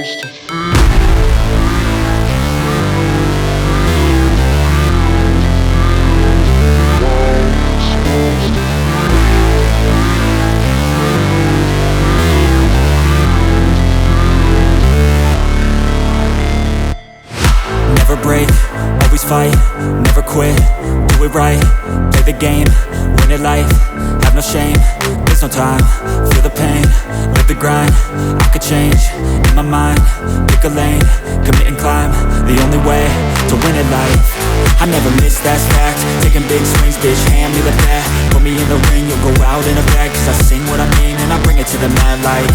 Never break, always fight, never quit, do it right, play the game, win it life, have no shame, there's no time, feel the pain, live the grind, I could change, in my mind, pick a lane, commit and climb, the only way to win at life. I never miss, that's fact, taking big swings, bitch, hand me the bat, put me in the ring, you'll go out in a bag, cause I sing what I mean and I bring it to the mad light.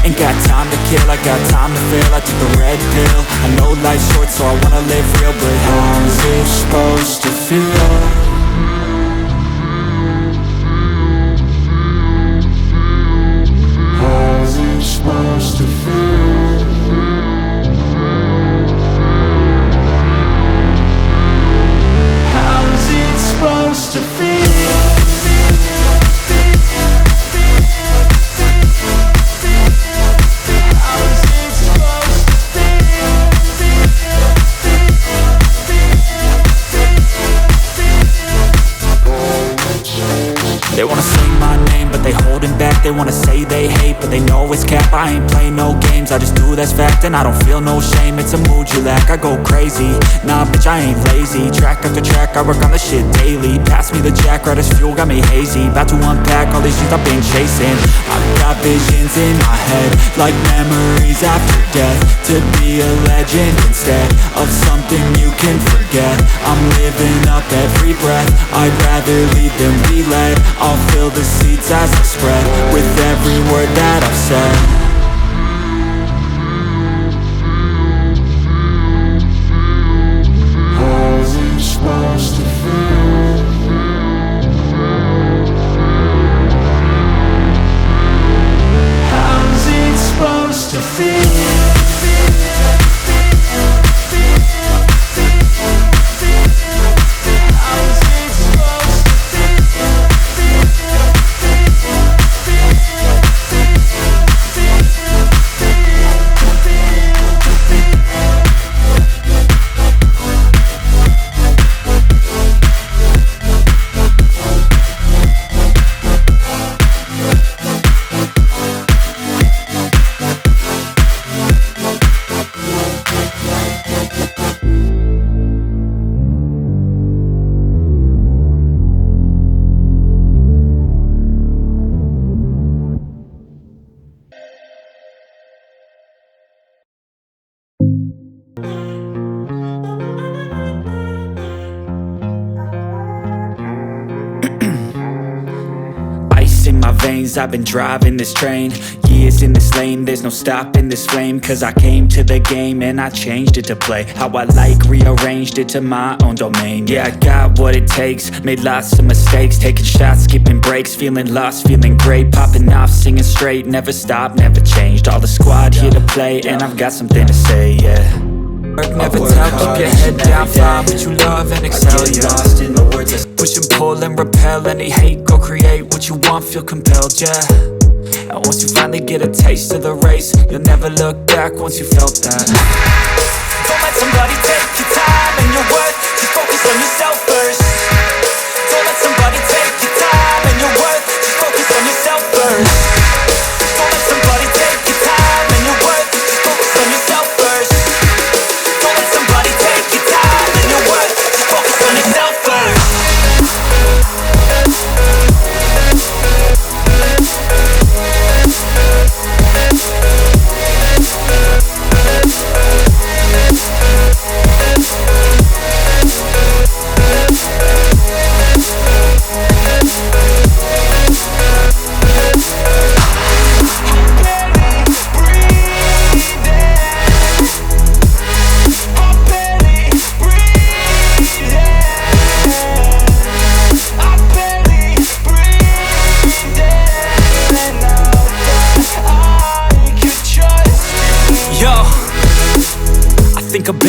Ain't got time to kill, I got time to feel, I took the red pill, I know life's short so I wanna live real, but how's it supposed to feel? How's it supposed to feel? How's it supposed to feel? They wanna say my name, but they holding back. They wanna say they hate, but they know it's cap. I ain't play no games, I just do that's fact. And I don't feel no shame, it's a mood you lack. I go crazy, nah bitch I ain't lazy. Track after track, I work on the shit daily. Pass me the jack, right as fuel, got me hazy. About to unpack all these things I've been chasing. I've got visions in my head, like memories after death. To be a legend instead of something you can forget. I'm living up every breath, I'd rather lead than be led. I'll fill the seats as I spread with every word that I've said. How's it supposed to feel? How's it supposed to feel? I've been driving this train, years in this lane, there's no stopping this flame. Cause I came to the game and I changed it to play how I like, rearranged it to my own domain. Yeah, I got what it takes, made lots of mistakes, taking shots, skipping breaks, feeling lost, feeling great, popping off, singing straight, never stopped, never changed. All the squad here to play and I've got something to say, yeah. Work never tell, keep your head down, find what you love and excel, yeah. Lost in the words I push and pull and repel any hate, go create what you want, feel compelled, yeah. And once you finally get a taste of the race, you'll never look back once you felt that. Don't let somebody take your time and your worth, just focus on yourself first. Don't let somebody take your time and your worth, just focus on yourself first. Don't let somebody take your time and your worth, just focus on yourself first. Don't let somebody take your time and your worth, just focus on yourself first.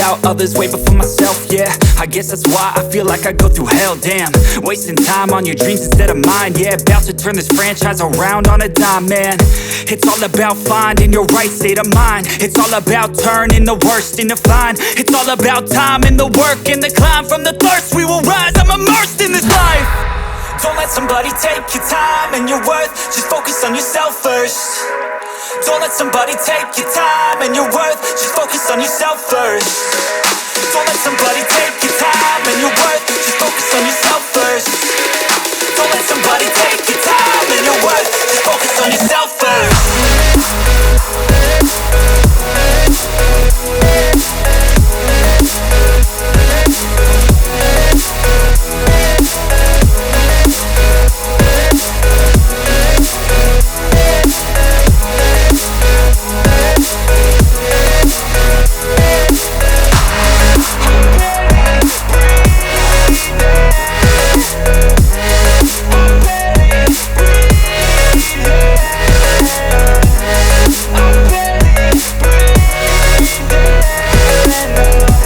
about others way before myself, yeah. I guess that's why I feel like I go through hell, damn. Wasting time on your dreams instead of mine, yeah. About to turn this franchise around on a dime, man. It's all about finding your right state of mind. It's all about turning the worst into fine. It's all about time and the work and the climb. From the thirst we will rise, I'm immersed in this life. Don't let somebody take your time and your worth. Just focus on yourself first. Don't let somebody take your time and your worth. Just focus on yourself first. Don't let somebody take your time.